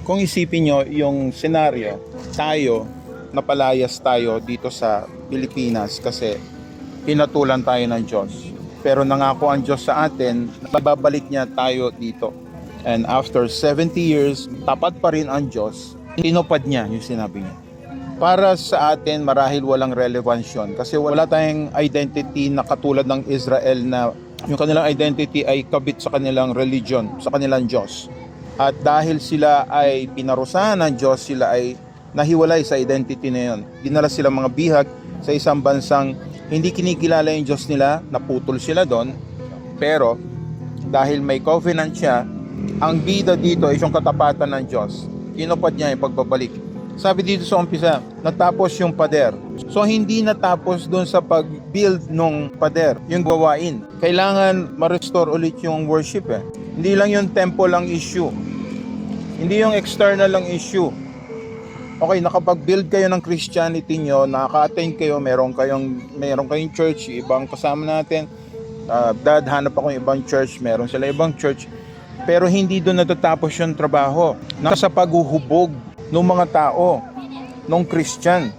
Kung isipin nyo yung senaryo, tayo, napalayas tayo dito sa Pilipinas kasi pinatulan tayo ng Diyos. Pero nangako ang Diyos sa atin, babalik niya tayo dito. And after 70 years, tapat pa rin ang Diyos, tinupad niya yung sinabi niya. Para sa atin, marahil walang relevance yun. Kasi wala tayong identity na katulad ng Israel na yung kanilang identity ay kabit sa kanilang religion, sa kanilang Diyos. At dahil sila ay pinarusahan ng Diyos, sila ay nahiwalay sa identity na yun. Dinala sila mga bihag sa isang bansang hindi kinikilala yung Diyos nila, naputol sila doon. Pero dahil may covenant siya, ang bida dito ay yung katapatan ng Diyos. Tinupad niya yung pagbabalik. Sabi dito sa umpisa, natapos yung pader. So hindi natapos doon sa pag-build nung pader, yung gawain. Kailangan ma-restore ulit yung worship eh. Hindi lang yung temple ang issue. Hindi yung external lang issue. Okay, nakapag-build kayo ng Christianity nyo, nakaka-attend kayo, meron kayong church, ibang kasama natin. Dad, hanap ako yung ibang church, meron sila ibang church. Pero hindi doon natatapos yung trabaho. Nasa paghuhubog ng mga tao, ng Christian.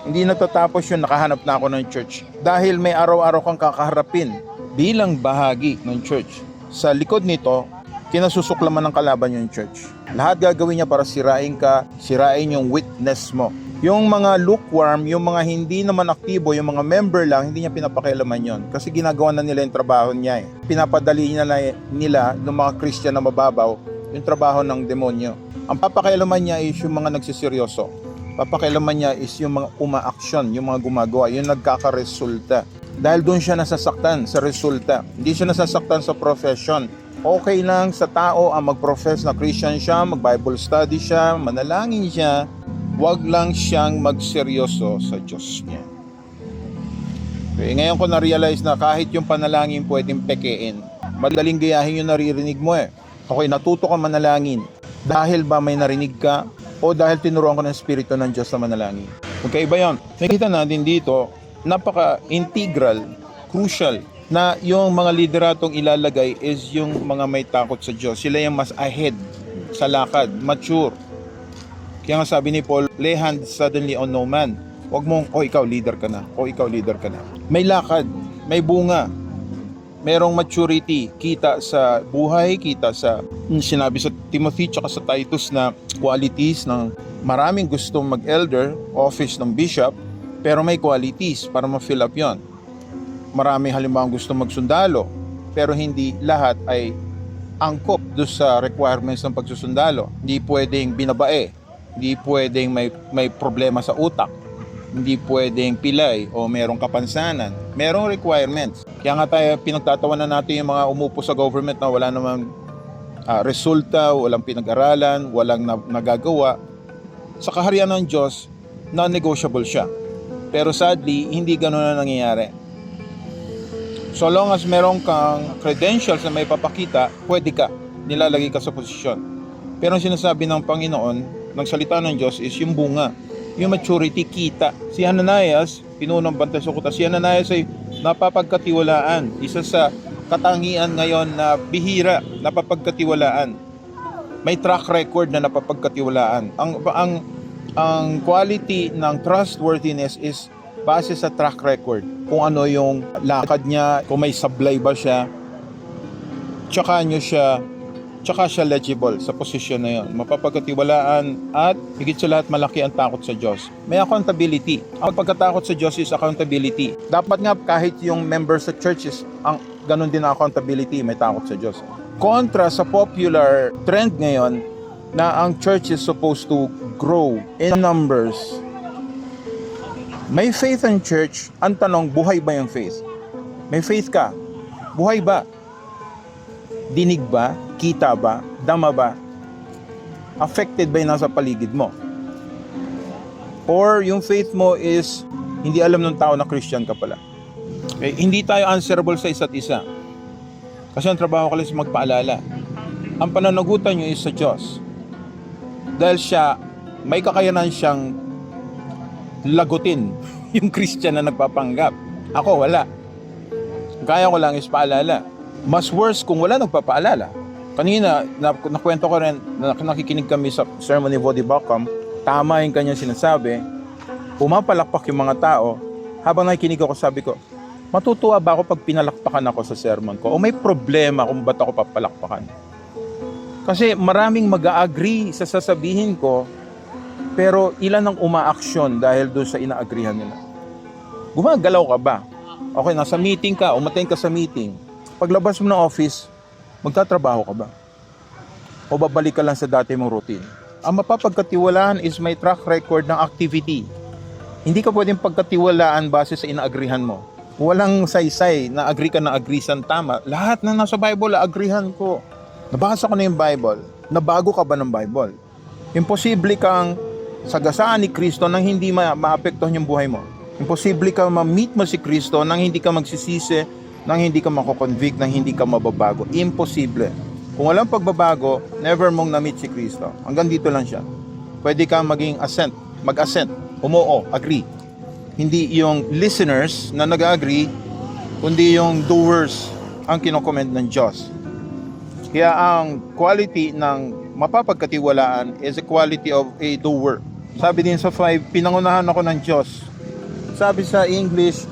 Hindi natatapos yun, nakahanap na ako ng church. Dahil may araw-araw kang kakaharapin bilang bahagi ng church. Sa likod nito, kinasusuklaman ng kalaban yung church. Lahat gagawin niya para sirain ka, sirain yung witness mo. Yung mga lukewarm, yung mga hindi naman aktibo, yung mga member lang, hindi niya pinapakialaman yon. Kasi ginagawa na nila yung trabaho niya eh. Pinapadali nila ng mga Christian na mababaw yung trabaho ng demonyo. Ang papakialaman niya is yung mga nagsiseryoso. Papakialaman niya is yung mga uma-action, yung mga gumagawa, yung nagkakaresulta. Dahil doon siya nasasaktan sa resulta. Hindi siya nasasaktan sa profession. Okay lang sa tao ang mag-profess na Christian siya, mag-Bible study siya, manalangin siya. Huwag lang siyang magseryoso sa Diyos niya. Okay, ngayon ko na-realize na kahit yung panalangin pwedeng pekein. Madaling gayahin yung naririnig mo eh. Okay, natuto ka manalangin. Dahil ba may narinig ka o dahil tinuruan ka ng Espiritu ng Diyos na manalangin? Okay ba yun? Nakita natin dito, napaka-integral, crucial, na yung mga lideratong ilalagay is yung mga may takot sa Diyos. Sila yung mas ahead sa lakad, mature. Kaya nga sabi ni Paul, lay hands suddenly on no man. Huwag mong, ikaw leader ka na, ikaw leader ka na. May lakad, may bunga, merong maturity, kita sa buhay, kita sa sinabi sa Timothy tsaka sa Titus na qualities ng maraming gustong mag-elder, office ng bishop, pero may qualities para ma-fill up yon. Maraming halimbawa gusto magsundalo, pero hindi lahat ay angkop doon sa requirements ng pagsusundalo. Hindi pwedeng binabae, hindi pwedeng may problema sa utak, hindi pwedeng pilay o merong kapansanan. Merong requirements. Kaya nga tayo pinagtatawanan natin yung mga umupo sa government na wala namang resulta, walang pinag-aralan, walang nagagawa. Sa kaharian ng Diyos, non-negotiable siya. Pero sadly, hindi ganoon na nangyayari. So long as meron kang credentials na may papakita, pwede ka, nilalagay ka sa posisyon. Pero ang sinasabi ng Panginoon, ng salita ng Diyos is yung bunga, yung maturity, kita. Si Ananias, pinunong bantay sa kuta, si Ananias ay napapagkatiwalaan. Isa sa katangian ngayon na bihira, napapagkatiwalaan. May track record na napapagkatiwalaan. Ang quality ng trustworthiness is base sa track record. Kung ano yung lakad niya, kung may sablay ba siya, tsaka siya legible sa posisyon na yun. Mapapagkatiwalaan at higit sa lahat malaki ang takot sa Diyos. May accountability. Ang pagkatakot sa Diyos is accountability. Dapat nga kahit yung members sa churches, ganun din ang accountability, may takot sa Diyos. Kontra sa popular trend ngayon na ang church is supposed to grow in numbers. May faith in church, ang tanong, buhay ba yung faith? May faith ka, buhay ba? Dinig ba? Kita ba? Dama ba? Affected ba yung nasa paligid mo? Or yung faith mo is, hindi alam ng tao na Christian ka pala. Okay? Hindi tayo answerable sa isa't isa. Kasi ang trabaho ko lang is magpaalala. Ang pananagutan nyo is sa Diyos. Dahil siya, may kakayanan siyang lagutin yung Christian na nagpapanggap. Ako, wala. Kaya ko lang is paalala. Mas worse kung wala nagpapaalala. Kanina, nakwento ko rin, nakikinig kami sa sermon ni Vody Baucham, tama yung kanyang sinasabi, pumapalakpak yung mga tao, habang nakikinig ako, sabi ko, matutuwa ba ako pag pinalakpakan ako sa sermon ko? O may problema kung ba't ako papalakpakan? Kasi maraming mag-a-agree sa sasabihin ko, pero ilan ang umaaksyon dahil doon sa ina-agreehan nila? Gumagalaw ka ba? Okay, nasa meeting ka, umattend ka sa meeting. Paglabas mo ng office, magtatrabaho ka ba? O babalik ka lang sa dati mong routine? Ang mapapagkatiwalaan is may track record ng activity. Hindi ka pwedeng pagkatiwalaan base sa ina-agreehan mo. Walang saysay na agree ka na agree san tama. Lahat na nasa Bible, agreehan ko. Nabasa ko na yung Bible. Nabago ka ba ng Bible? Imposible kang sagasaan ni Kristo nang hindi maapektuhan yung buhay mo. Imposible ka ma-meet mo si Kristo nang hindi ka magsisisi, nang hindi ka mako-convict, nang hindi ka mababago. Imposible. Kung walang pagbabago, never mong na-meet si Kristo. Hanggang dito lang siya. Pwede kang maging mag-assent, umuo, agree. Hindi yung listeners na nag-agree, kundi yung doers ang kinokomment ng Diyos. Kaya ang quality ng mapapagkatiwalaan is a quality of a doer. Sabi din sa 5, pinangunahan ako ng Diyos. Sabi sa English,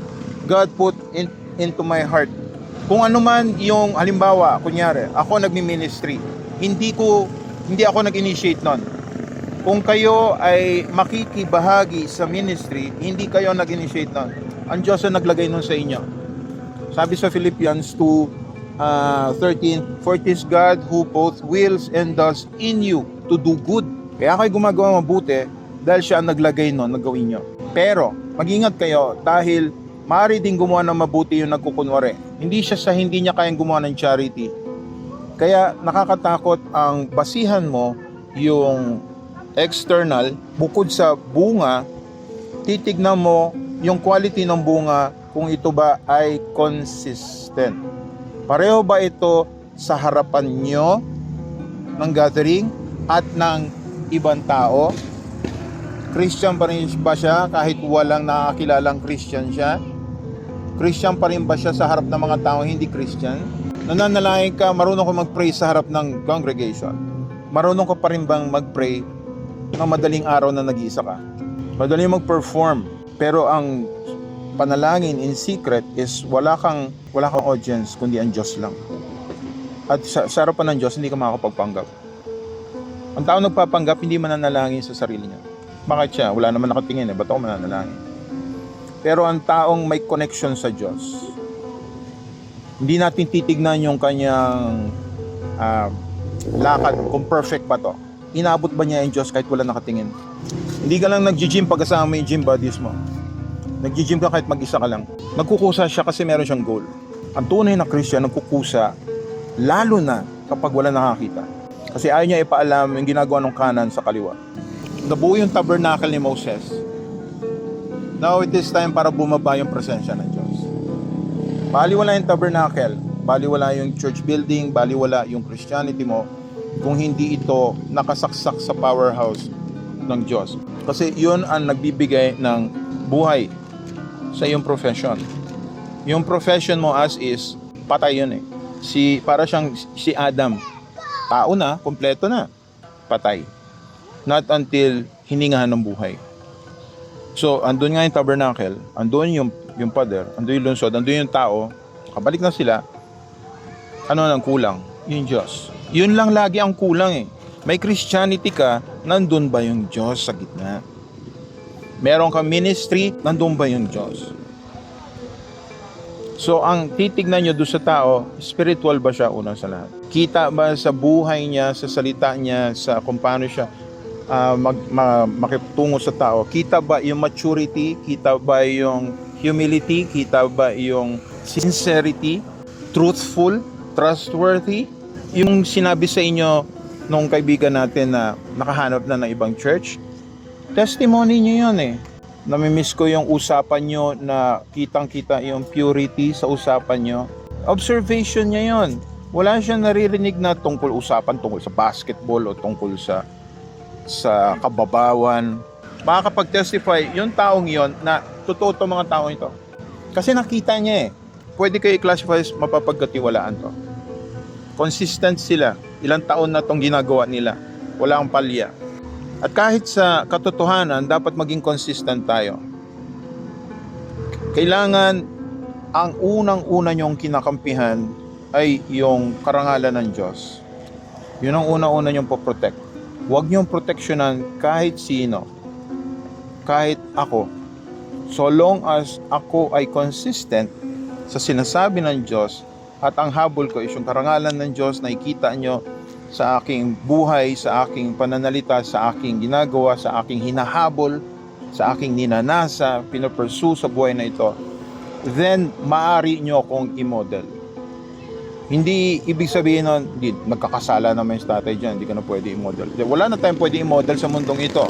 God put into my heart. Kung ano man yung halimbawa, kunyari, ako nagmi-ministry, hindi ako nag-initiate nun. Kung kayo ay makikibahagi sa ministry, hindi kayo nag-initiate nun. Ang Diyos ang naglagay nun sa inyo. Sabi sa Philippians 2:13, for it is God who both wills and does in you to do good. Kaya kayo gumagawa mabuti dahil siya ang naglagay nun, nagawin nyo. Pero, mag-ingat kayo dahil maaari din gumawa ng mabuti yung nagkukunwari. Hindi niya kayang gumawa ng charity. Kaya nakakatakot ang basihan mo yung external, bukod sa bunga, titignan mo yung quality ng bunga kung ito ba ay consistent. Pareho ba ito sa harapan nyo ng gathering at ng ibang tao? Christian pa rin ba siya kahit walang nakakilalang Christian siya? Christian pa rin ba siya sa harap ng mga tao hindi Christian? Nananalangin ka, marunong ka mag-pray sa harap ng congregation. Marunong ka pa rin bang mag-pray ng madaling araw na nag-iisa ka? Madaling mag-perform. Pero ang panalangin in secret is wala kang audience kundi ang Diyos lang. At sa harapan ng Diyos, hindi ka makakapagpanggap. Ang tao nagpapanggap, hindi mananalangin sa sarili niya. Bakit siya? Wala naman nakatingin ba't ako mananalangin? Pero ang taong may connection sa Diyos, hindi natin titignan yung kanyang lakad, kung perfect ba to. Inabot ba niya yung Diyos kahit wala nakatingin? Hindi ka lang nag-gym pag kasama mo yung gym buddies mo. Nag-gym ka kahit mag-isa ka lang. Nagkukusa siya kasi meron siyang goal. Ang tunay na Christian nagkukusa lalo na kapag wala nakakita. Kasi ayaw niya ipaalam yung ginagawa ng kanan sa kaliwa. Nabuo yung tabernacle ni Moses. Now it is time para bumaba yung presensya ng Diyos. Baliwala yung tabernacle, baliwala yung church building, baliwala yung Christianity mo kung hindi ito nakasaksak sa powerhouse ng Diyos. Kasi yun ang nagbibigay ng buhay sa iyong profession. Yung profession mo as is, patay yun eh. Para siyang si Adam. Tao na, kompleto na. Patay. Not until hiningahan ng buhay. So, andun nga yung tabernacle, andun yung pader, andun yung lungsod, andun yung tao, kabalik na sila, ano nang kulang? Yung Diyos. Yun lang lagi ang kulang eh. May Christianity ka, nandun ba yung Diyos sa gitna? Meron kang ministry, nandun ba yung Diyos? So, ang titignan nyo doon sa tao, spiritual ba siya unang sa lahat? Kita ba sa buhay niya, sa salita niya, sa kung paano siya makitungo sa tao? Kita ba yung maturity? Kita ba yung humility? Kita ba yung sincerity? Truthful? Trustworthy? Yung sinabi sa inyo nung kaibigan natin na nakahanap na ng ibang church, testimony nyo yun eh. Namimiss ko yung usapan nyo na kitang-kita yung purity sa usapan nyo. Observation niya yun. Wala siyang naririnig na usapan tungkol sa basketball o tungkol sa sa kababawan. Makakapag-testify yung taong yon na totoo to mga taong ito. Kasi nakita niya eh. Pwede kayo i-classify as mapapagkatiwalaan to. Consistent sila. Ilang taon na tong ginagawa nila. Wala ang palya. At kahit sa katotohanan, dapat maging consistent tayo. Kailangan ang unang-una nyong kinakampihan ay yung karangalan ng Diyos. Yun ang una-una nyong poprotect. Huwag nyong proteksyonan kahit sino. Kahit ako. So long as ako ay consistent sa sinasabi ng Diyos at ang habol ko is yung karangalan ng Diyos na ikita nyo sa aking buhay, sa aking pananalita, sa aking ginagawa, sa aking hinahabol, sa aking ninanasa, pinapursue sa buhay na ito, then maaari nyo akong i-model. Hindi ibig sabihin nun, nagkakasala naman yung tatay dyan, hindi ka na pwede i-model. Wala na tayong pwede i-model sa mundong ito.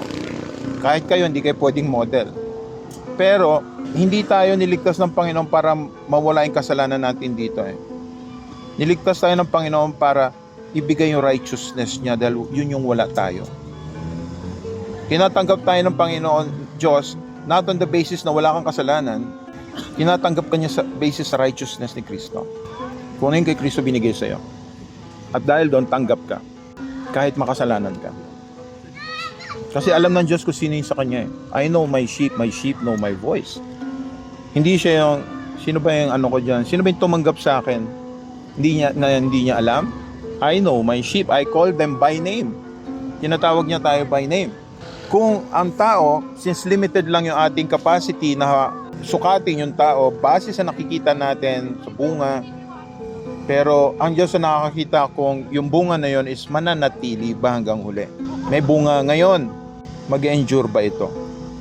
Kahit kayo, hindi kayo pwedeng model. Pero, hindi tayo niligtas ng Panginoon para mawala yung kasalanan natin dito eh. Niligtas tayo ng Panginoon para ibigay yung righteousness niya dahil yun yung wala tayo. Tinatanggap tayo ng Panginoon Diyos not on the basis na wala kang kasalanan, tinatanggap ka niya sa basis sa righteousness ni Kristo. Kung ano yung kay Kristo binigay sa'yo. At dahil doon, tanggap ka. Kahit makasalanan ka. Kasi alam ng Diyos kung sino yung sa Kanya eh. I know my sheep know my voice. Hindi siya yung, sino ba yung ano ko dyan? Sino ba yung tumanggap sa akin? Hindi niya alam? I know my sheep, I call them by name. Tinatawag niya tayo by name. Kung ang tao, since limited lang yung ating capacity na sukatin yung tao, base sa nakikita natin sa bunga, pero ang Diyos na nakakakita kung yung bunga na yon is mananatili ba hanggang huli. May bunga ngayon, mag-endure ba ito?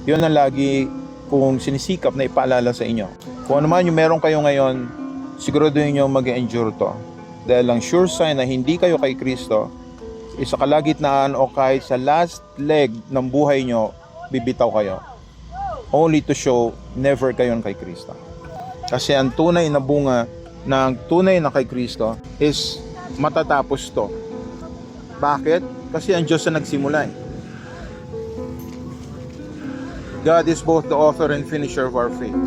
Yun ang lagi kung sinisikap na ipaalala sa inyo. Kung ano man yung meron kayo ngayon, siguraduhin nyo mag-endure to. Dahil ang sure sign na hindi kayo kay Kristo, isa kalagitnaan o kahit sa last leg ng buhay nyo, bibitaw kayo. Only to show never kayo kay Kristo. Kasi ang tunay na bunga ng tunay na kay Kristo is matatapos to. Bakit? Kasi ang Diyos na nagsimula eh. God is both the author and finisher of our faith.